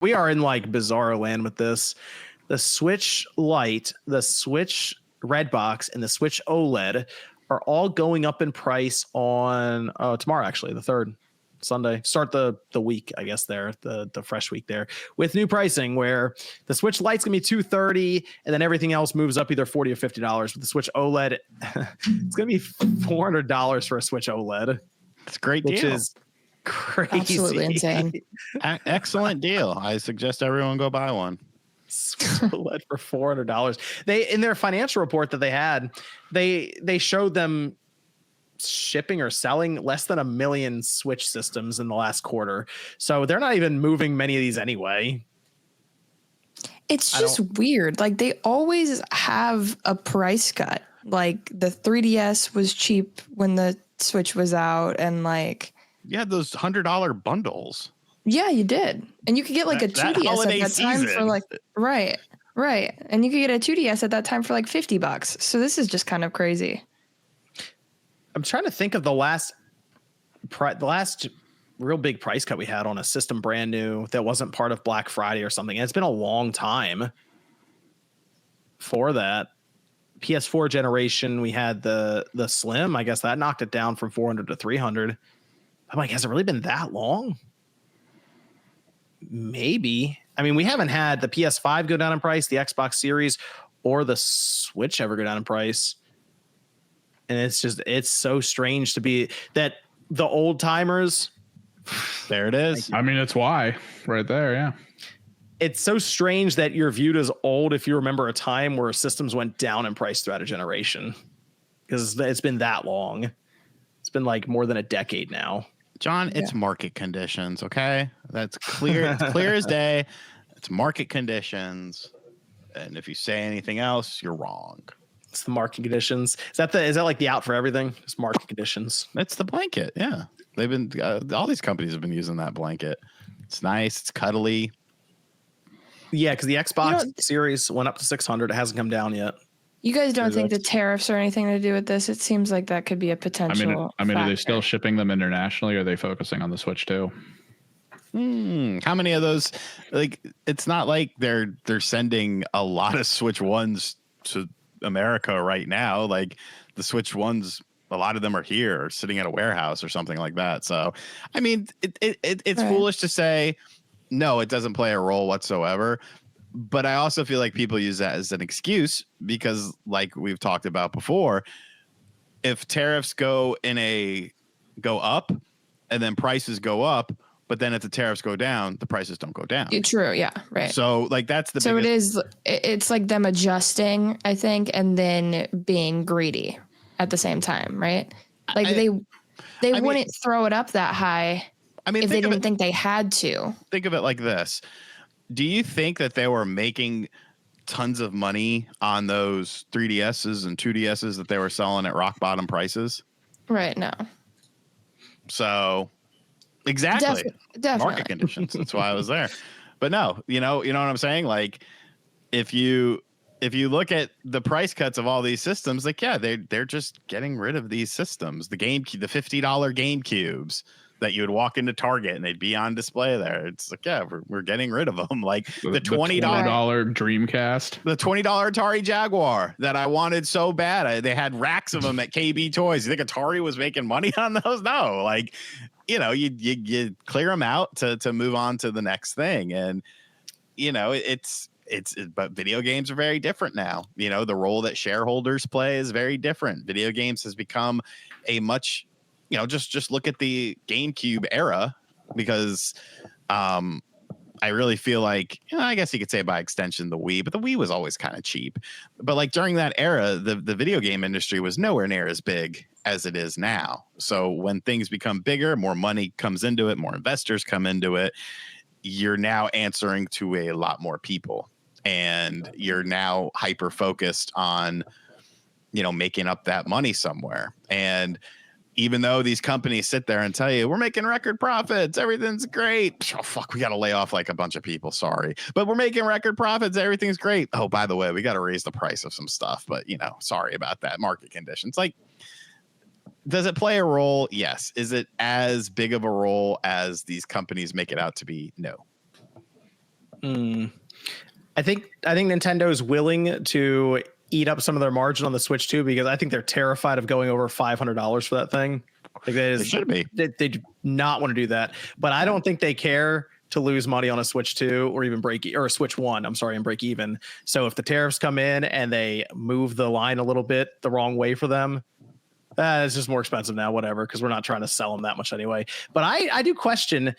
we are in like bizarre land with this. The Switch Lite, the Switch Redbox, and the Switch OLED are all going up in price on tomorrow, actually, the 3rd. Sunday, start the week, I guess, there, the fresh week there, with new pricing where the Switch Lite's gonna be $230, and then everything else moves up either $40 or $50. With the Switch OLED, it's gonna be $400 for a Switch OLED. It's a great which deal. Is crazy. Absolutely insane. Excellent deal. I suggest everyone go buy one. Switch OLED for $400. They, in their financial report that they had, they showed them shipping or selling less than 1 million Switch systems in the last quarter. So they're not even moving many of these anyway. It's just weird. Like, they always have a price cut. Like, the 3DS was cheap when the Switch was out, and like you had those $100 bundles. Yeah, you did. And you could get like a 2DS at that time for like right. And you could get a 2DS at that time for like $50. So this is just kind of crazy. I'm trying to think of the last real big price cut we had on a system brand new that wasn't part of Black Friday or something. And it's been a long time for that. PS4 generation, we had the Slim. I guess that knocked it down from 400 to 300. I'm like, has it really been that long? Maybe. I mean, we haven't had the PS5 go down in price, the Xbox Series, or the Switch ever go down in price. And it's so strange to be that the old timers. There it is. I mean, it's why right there. Yeah. It's so strange that you're viewed as old if you remember a time where systems went down in price throughout a generation, because it's been that long. It's been like more than a decade now. John, it's market conditions. Okay. That's clear. It's clear as day. It's market conditions. And if you say anything else, you're wrong. It's the market conditions. Is that like the out for everything? It's market conditions. It's the blanket. Yeah. They've been, all these companies have been using that blanket. It's nice. It's cuddly. Yeah. Cause the Xbox Series went up to 600. It hasn't come down yet. You guys don't think the tariffs are anything to do with this? It seems like that could be a potential. I mean, factor. are they still shipping them internationally, or are they focusing on the Switch too? How many of those? Like, it's not like they're sending a lot of Switch Ones to America right now. Like, the Switch Ones, a lot of them are here or sitting at a warehouse or something like that. So, I mean, it's foolish to say no, it doesn't play a role whatsoever. But I also feel like people use that as an excuse because, like we've talked about before, if tariffs go up and then prices go up, but then if the tariffs go down, the prices don't go down. True. Yeah. Right. So like that's the so it's like them adjusting, I think, and then being greedy at the same time. Right. Like they wouldn't throw it up that high. I mean, if they didn't think they had to. Think of it like this. Do you think that they were making tons of money on those 3DSs and 2DSs that they were selling at rock bottom prices? Right. No. So exactly. Definitely. Market conditions. That's why I was there. But no, you know what I'm saying? Like if you look at the price cuts of all these systems, like, yeah, they're just getting rid of these systems. The $50 GameCubes that you would walk into Target and they'd be on display there. It's like, yeah, we're getting rid of them. Like the $20 Dreamcast, the $20 Atari Jaguar that I wanted so bad. They had racks of them at KB Toys. You think Atari was making money on those? No, like, you know, you clear them out to move on to the next thing. And, you know, but video games are very different now. You know, the role that shareholders play is very different. Video games has become a much, you know, just look at the GameCube era, because I really feel like, you know, I guess you could say by extension the Wii, but the Wii was always kind of cheap. But like during that era, the video game industry was nowhere near as big as it is now. So when things become bigger, more money comes into it, more investors come into it, you're now answering to a lot more people. And you're now hyper focused on, you know, making up that money somewhere. And even though these companies sit there and tell you we're making record profits, everything's great. Oh, fuck, we got to lay off like a bunch of people. Sorry, but we're making record profits. Everything's great. Oh, by the way, we got to raise the price of some stuff. But, you know, sorry about that. Market conditions. Like, does it play a role? Yes. Is it as big of a role as these companies make it out to be? No. I think Nintendo is willing to eat up some of their margin on the Switch too, because I think they're terrified of going over $500 for that thing. Like They should be. They do not want to do that, but I don't think they care to lose money on a Switch 2 or even or a Switch 1. I'm sorry, and break even. So if the tariffs come in and they move the line a little bit the wrong way for them, it's just more expensive now, whatever, because we're not trying to sell them that much anyway. But I do question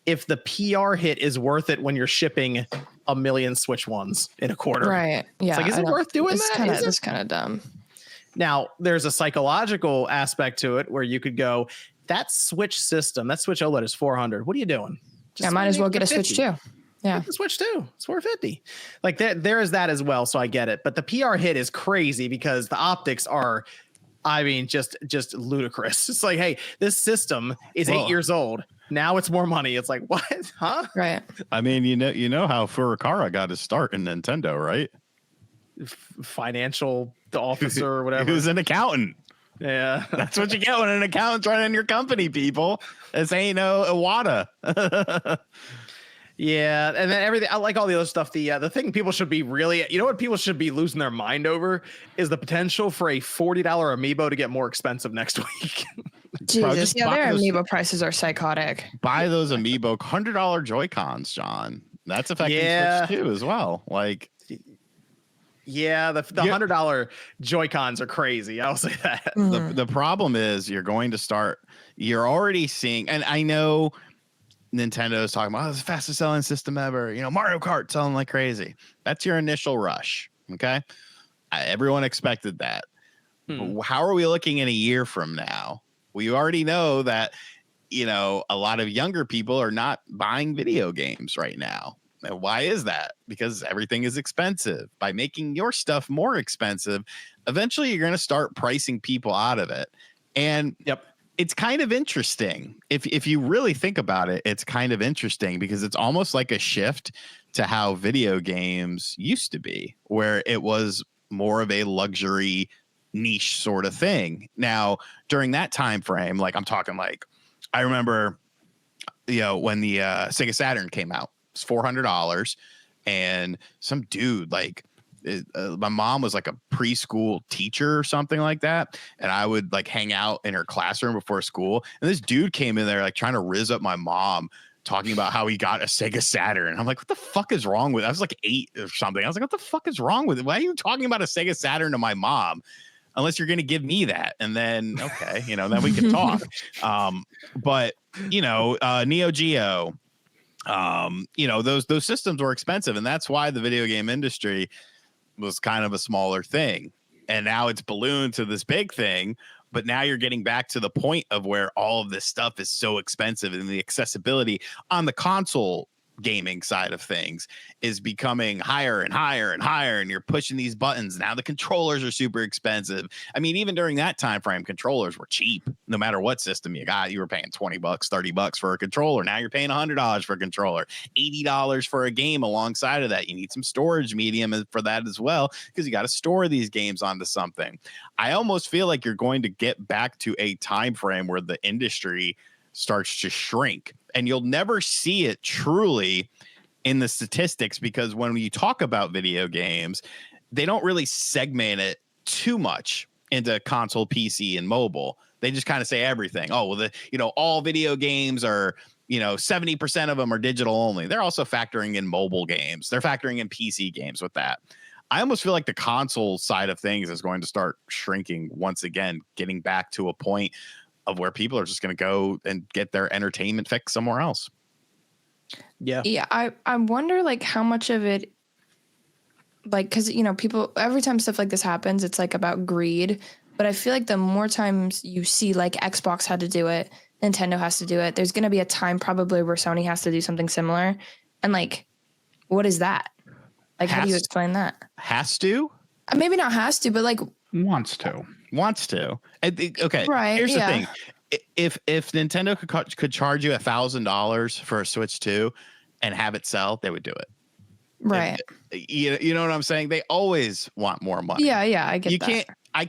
if the PR hit is worth it when you're shipping 1 million Switch 1s in a quarter. Right. Yeah. It's like, is it worth doing that? It's kind of dumb. Now, there's a psychological aspect to it where you could go, that Switch system, that Switch OLED is $400. What are you doing? I might as well get a Switch 2. Yeah. The Switch 2. It's $450. Like there is that as well. So I get it. But the PR hit is crazy because the optics are, I mean, just ludicrous. It's like, hey, this system is 8 years old. Now it's more money. It's like, what? Huh? Right. I mean, you know how Furukawa got his start in Nintendo, right? Financial officer or whatever. He was an accountant. Yeah. That's what you get when an accountant's running your company, people. This ain't no Iwata. Yeah, and then everything. I like all the other stuff. The thing people should be really, you know, what people should be losing their mind over is the potential for a $40 amiibo to get more expensive next week. Jesus, yeah, their amiibo prices are psychotic. Buy those amiibo $100 Joy-Cons, John. That's affecting Switch too as well. Like, yeah, the $100 Joy-Cons are crazy. I'll say that. The problem is you're already seeing, and I know Nintendo is talking about, it's the fastest selling system ever. You know, Mario Kart selling like crazy. That's your initial rush. Okay. Everyone expected that. But how are we looking in a year from now? We already know that, you know, a lot of younger people are not buying video games right now. And why is that? Because everything is expensive. By making your stuff more expensive, eventually you're going to start pricing people out of it. And it's kind of interesting. If you really think about it, it's kind of interesting because it's almost like a shift to how video games used to be, where it was more of a luxury niche sort of thing. Now, during that time frame, like I'm talking like, I remember, you know, when the Sega Saturn came out, it's $400, and some dude like my mom was like a preschool teacher or something like that, and I would like hang out in her classroom before school, and this dude came in there like trying to rizz up my mom, talking about how he got a Sega Saturn. I'm like, what the fuck is wrong with it? I was like 8 or something. I was like, what the fuck is wrong with it? Why are you talking about a Sega Saturn to my mom? Unless you're going to give me that. And then, okay, you know, then we can talk. But, you know, Neo Geo, you know, those systems were expensive. And that's why the video game industry was kind of a smaller thing. And now it's ballooned to this big thing. But now you're getting back to the point of where all of this stuff is so expensive, and the accessibility on the console gaming side of things is becoming higher and higher and higher, and you're pushing these buttons. Now the controllers are super expensive. I mean, even during that time frame, controllers were cheap. No matter what system you got, you were paying $20, $30 for a controller. Now you're paying $100 for a controller, $80 for a game alongside of that. You need some storage medium for that as well, because you got to store these games onto something. I almost feel like you're going to get back to a time frame where the industry starts to shrink, and you'll never see it truly in the statistics, because when you talk about video games, they don't really segment it too much into console, PC, and mobile. They just kind of say everything. Oh, well, all video games are, 70% of them are digital only. They're also factoring in mobile games. They're factoring in PC games with that. I almost feel like the console side of things is going to start shrinking once again, getting back to a point of where people are just going to go and get their entertainment fix somewhere else. Yeah. I wonder like how much of it, like, cause people, every time stuff like this happens, it's like about greed, but I feel like the more times you see like Xbox had to do it, Nintendo has to do it, there's going to be a time probably where Sony has to do something similar. And like, what is that? Like, how do you explain that? Has to? Maybe not has to, but like wants to. Okay. Right. Here's the thing. If Nintendo could charge you $1,000 for a Switch 2 and have it sell, they would do it. Right. You know what I'm saying? They always want more money. Yeah. I get that. I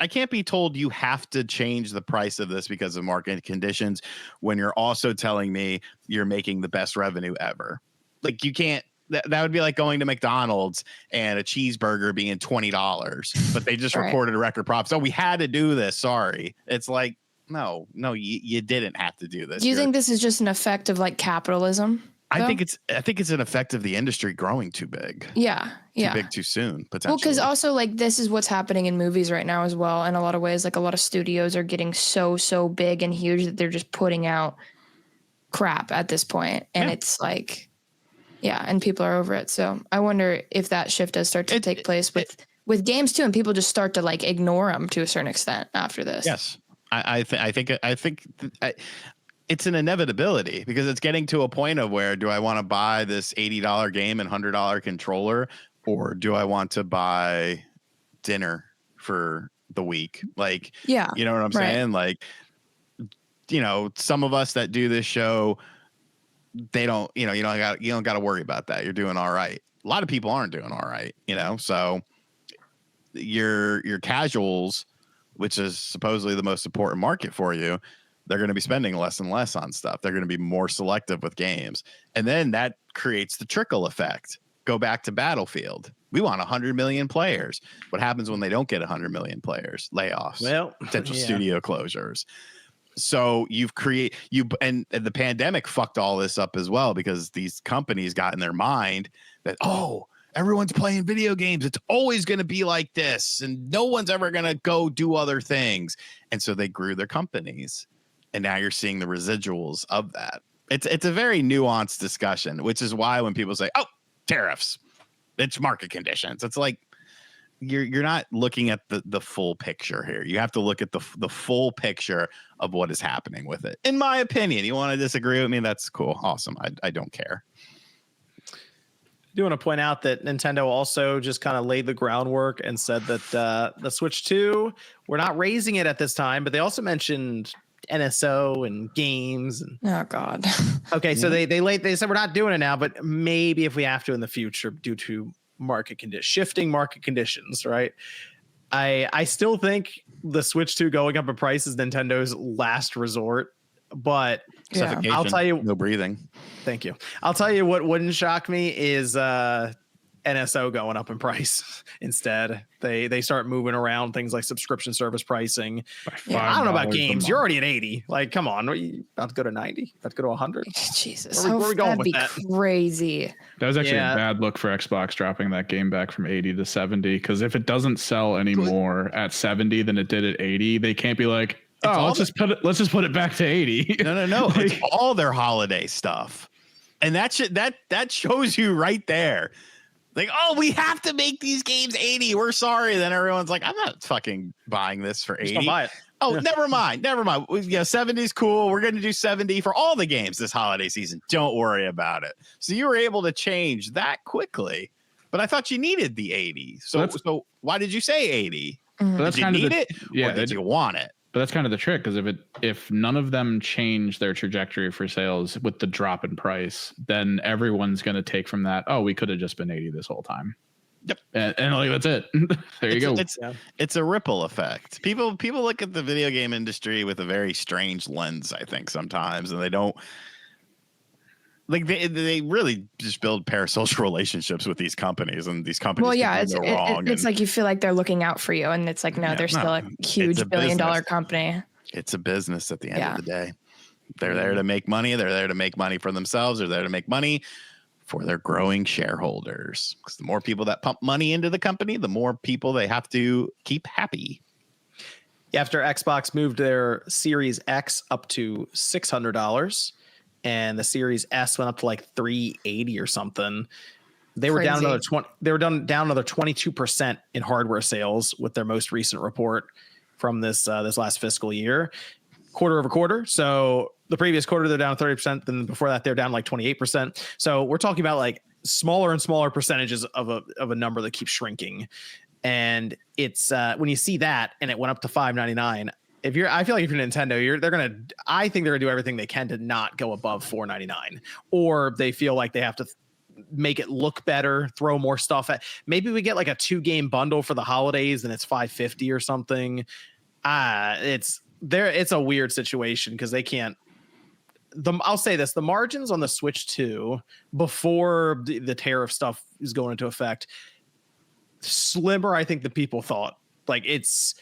can't be told you have to change the price of this because of market conditions when you're also telling me you're making the best revenue ever. Like you can't. That would be like going to McDonald's and a cheeseburger being $20, but they just recorded a record profit. So we had to do this. Sorry. It's like, no, you didn't have to do this. Do you think this is just an effect of like capitalism? I think it's an effect of the industry growing too big. Yeah. Too big too soon, potentially. Well, because also like this is what's happening in movies right now as well. In a lot of ways, like a lot of studios are getting so big and huge that they're just putting out crap at this point. And it's like, yeah, and people are over it. So I wonder if that shift does start to take place with games too, and people just start to like ignore them to a certain extent after this. Yes, I think it's an inevitability because it's getting to a point of where do I want to buy this $80 game and $100 controller, or do I want to buy dinner for the week? Like, you know what I'm saying? Like, some of us that do this show, they don't, you don't got to worry about that. You're doing all right. A lot of people aren't doing all right, so your casuals, which is supposedly the most important market for you, they're going to be spending less and less on stuff. They're going to be more selective with games. And then that creates the trickle effect. Go back to Battlefield. We want 100 million players. What happens when they don't get 100 million players? Layoffs, potential studio closures. So and the pandemic fucked all this up as well, because these companies got in their mind that, everyone's playing video games. It's always going to be like this, and no one's ever going to go do other things. And so they grew their companies, and now you're seeing the residuals of that. It's a very nuanced discussion, which is why when people say, tariffs, it's market conditions, it's like, you're not looking at the full picture here. You have to look at the full picture of what is happening with it. In my opinion, you want to disagree with me? That's cool. Awesome. I don't care. I do want to point out that Nintendo also just kind of laid the groundwork and said that the Switch 2, we're not raising it at this time, but they also mentioned NSO and games. And, oh God. Okay. So they said we're not doing it now, but maybe if we have to in the future due to shifting market conditions, right? I still think the Switch 2 going up in price is Nintendo's last resort, but I'll tell you, no breathing. Thank you. I'll tell you what wouldn't shock me is NSO going up in price instead. They start moving around things like subscription service pricing. I don't know about games. You're already at 80. Like, come on. Are you about to go to 90? About to go to 100? Jesus. Where are we going with that? Crazy. That was actually a bad look for Xbox dropping that game back from 80 to 70, because if it doesn't sell anymore at 70 than it did at 80, they can't be like, let's just put it back to 80. No. It's all their holiday stuff. And that shows you right there. Like, we have to make these games 80. We're sorry. Then everyone's like, I'm not fucking buying this for 80. Don't buy it. Never mind. 70 is cool. We're going to do 70 for all the games this holiday season. Don't worry about it. So you were able to change that quickly. But I thought you needed the 80. So why did you say 80? Mm-hmm. Did you need it? Or did you want it? But that's kind of the trick, because if none of them change their trajectory for sales with the drop in price, then everyone's going to take from that, we could have just been 80 this whole time. Yep. And like, that's it. There you go. It's a ripple effect. People look at the video game industry with a very strange lens, I think, sometimes, and they don't. Like they really just build parasocial relationships with these companies, and these companies. Well, yeah, it's like you feel like they're looking out for you, and it's like they're still a huge billion-dollar company. It's a business at the end of the day. They're there to make money. They're there to make money for themselves. They're there to make money for their growing shareholders. Because the more people that pump money into the company, the more people they have to keep happy. After Xbox moved their Series X up to $600. And the Series S went up to like $380 or something. They were down another 20. They were down another 22% in hardware sales with their most recent report from this last fiscal year, quarter over quarter. So the previous quarter they're down 30%. Then before that they're down like 28%. So we're talking about like smaller and smaller percentages of a number that keeps shrinking. And it's when you see that and it went up to $599. I feel like if you're Nintendo, I think they're gonna do everything they can to not go above $499, or they feel like they have to make it look better, throw more stuff at. Maybe we get like a 2-game bundle for the holidays and it's $550 or something. It's a weird situation because they can't. I'll say this: the margins on the Switch 2 before the tariff stuff is going into effect, slimmer, I think, than people thought. Like it's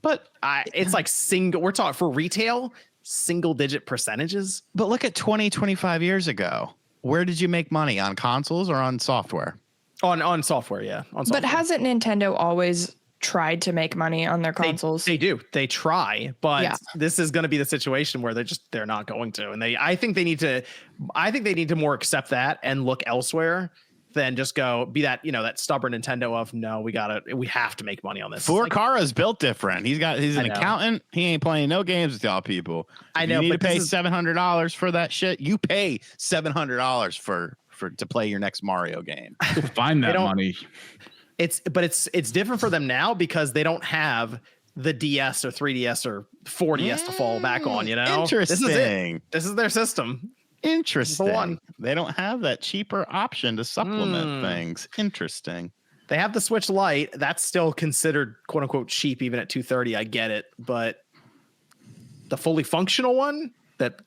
like single. We're talking for retail, single digit percentages. But look at 20, 25 years ago. Where did you make money, on consoles or on software? On software, yeah. On software. But hasn't Nintendo always tried to make money on their consoles? They do. They try, but this is going to be the situation where they're not going to. And I think they need to more accept that and look elsewhere than just be that stubborn Nintendo of no, we have to make money on this. Furukawa's built different. He's an accountant. He ain't playing no games with y'all people. I know. You need to pay $700 for that shit. You pay $700 for to play your next Mario game. Find that money. It's different for them now because they don't have the DS or 3DS or 4DS to fall back on. You know, interesting. This is their system. Interesting. They don't have that cheaper option to supplement things. Interesting. They have the Switch Lite. That's still considered quote unquote cheap, even at $230. I get it, but the fully functional one that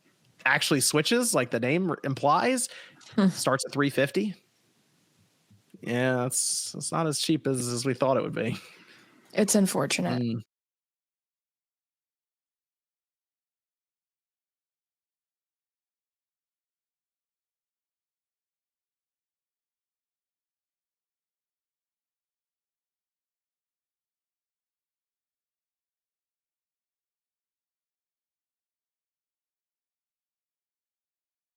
actually switches, like the name implies, starts at $350. Yeah, it's not as cheap as we thought it would be. It's unfortunate.